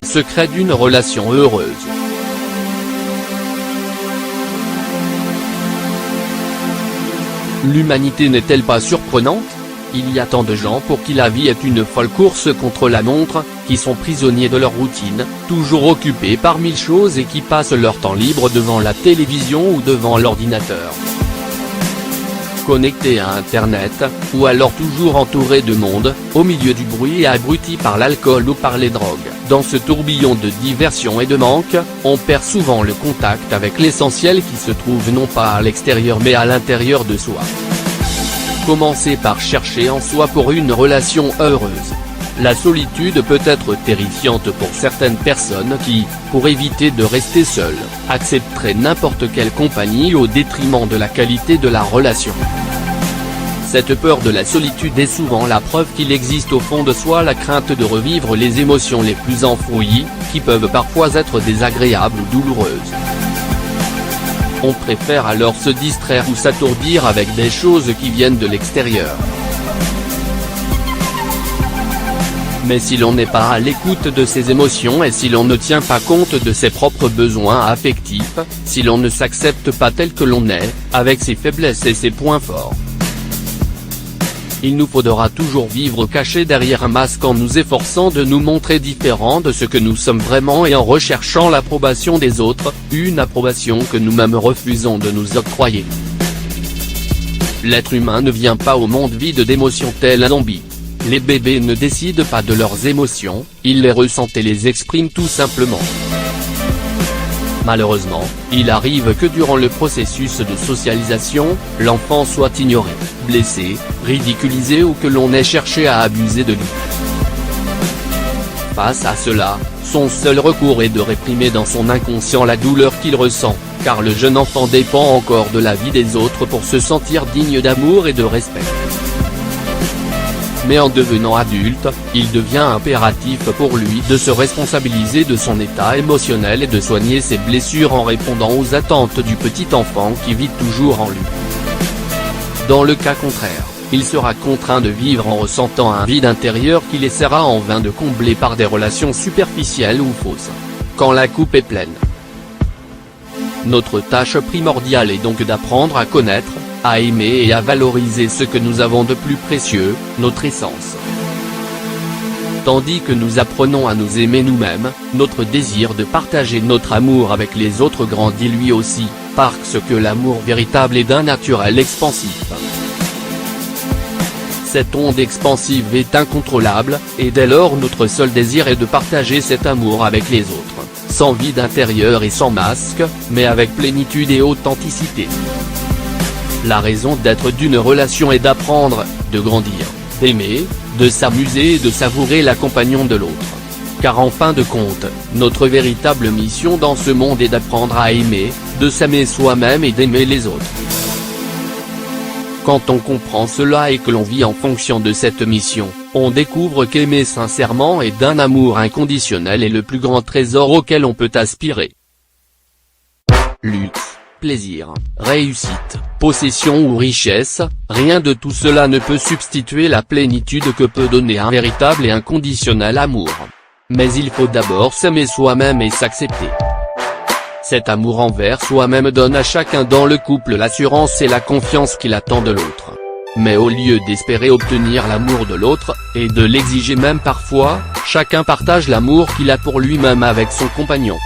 Secret d'une relation heureuse. L'humanité n'est-elle pas surprenante? Il y a tant de gens pour qui la vie est une folle course contre la montre, qui sont prisonniers de leur routine, toujours occupés par mille choses et qui passent leur temps libre devant la télévision ou devant l'ordinateur. Connectés à Internet, ou alors toujours entourés de monde, au milieu du bruit et abrutis par l'alcool ou par les drogues. Dans ce tourbillon de diversion et de manque, on perd souvent le contact avec l'essentiel qui se trouve non pas à l'extérieur mais à l'intérieur de soi. Commencez par chercher en soi pour une relation heureuse. La solitude peut être terrifiante pour certaines personnes qui, pour éviter de rester seules, accepteraient n'importe quelle compagnie au détriment de la qualité de la relation. Cette peur de la solitude est souvent la preuve qu'il existe au fond de soi la crainte de revivre les émotions les plus enfouies, qui peuvent parfois être désagréables ou douloureuses. On préfère alors se distraire ou s'atourdir avec des choses qui viennent de l'extérieur. Mais si l'on n'est pas à l'écoute de ses émotions et si l'on ne tient pas compte de ses propres besoins affectifs, si l'on ne s'accepte pas tel que l'on est, avec ses faiblesses et ses points forts, il nous faudra toujours vivre cachés derrière un masque en nous efforçant de nous montrer différents de ce que nous sommes vraiment et en recherchant l'approbation des autres, une approbation que nous-mêmes refusons de nous octroyer. L'être humain ne vient pas au monde vide d'émotions tel un zombie. Les bébés ne décident pas de leurs émotions, ils les ressentent et les expriment tout simplement. Malheureusement, il arrive que durant le processus de socialisation, l'enfant soit ignoré, blessé, ridiculisé ou que l'on ait cherché à abuser de lui. Face à cela, son seul recours est de réprimer dans son inconscient la douleur qu'il ressent, car le jeune enfant dépend encore de la vie des autres pour se sentir digne d'amour et de respect. Mais en devenant adulte, il devient impératif pour lui de se responsabiliser de son état émotionnel et de soigner ses blessures en répondant aux attentes du petit enfant qui vit toujours en lui. Dans le cas contraire, il sera contraint de vivre en ressentant un vide intérieur qu'il essaiera en vain de combler par des relations superficielles ou fausses. Quand la coupe est pleine. Notre tâche primordiale est donc d'apprendre à connaître, à aimer et à valoriser ce que nous avons de plus précieux, notre essence. Tandis que nous apprenons à nous aimer nous-mêmes, notre désir de partager notre amour avec les autres grandit lui aussi, parce que l'amour véritable est d'un naturel expansif. Cette onde expansive est incontrôlable, et dès lors notre seul désir est de partager cet amour avec les autres, sans vide intérieur et sans masque, mais avec plénitude et authenticité. La raison d'être d'une relation est d'apprendre, de grandir, d'aimer, de s'amuser et de savourer la compagnie de l'autre. Car en fin de compte, notre véritable mission dans ce monde est d'apprendre à aimer, de s'aimer soi-même et d'aimer les autres. Quand on comprend cela et que l'on vit en fonction de cette mission, on découvre qu'aimer sincèrement et d'un amour inconditionnel est le plus grand trésor auquel on peut aspirer. Luxe, plaisir, réussite, possession ou richesse, rien de tout cela ne peut substituer la plénitude que peut donner un véritable et inconditionnel amour. Mais il faut d'abord s'aimer soi-même et s'accepter. Cet amour envers soi-même donne à chacun dans le couple l'assurance et la confiance qu'il attend de l'autre. Mais au lieu d'espérer obtenir l'amour de l'autre, et de l'exiger même parfois, chacun partage l'amour qu'il a pour lui-même avec son compagnon.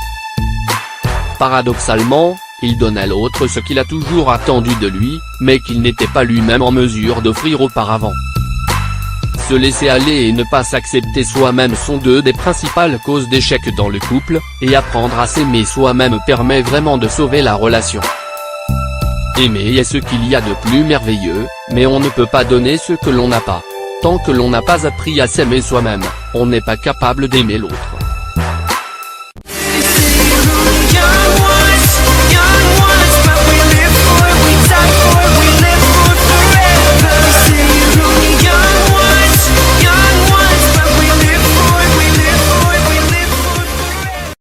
Paradoxalement, il donne à l'autre ce qu'il a toujours attendu de lui, mais qu'il n'était pas lui-même en mesure d'offrir auparavant. Se laisser aller et ne pas s'accepter soi-même sont deux des principales causes d'échec dans le couple, et apprendre à s'aimer soi-même permet vraiment de sauver la relation. Aimer est ce qu'il y a de plus merveilleux, mais on ne peut pas donner ce que l'on n'a pas. Tant que l'on n'a pas appris à s'aimer soi-même, on n'est pas capable d'aimer l'autre.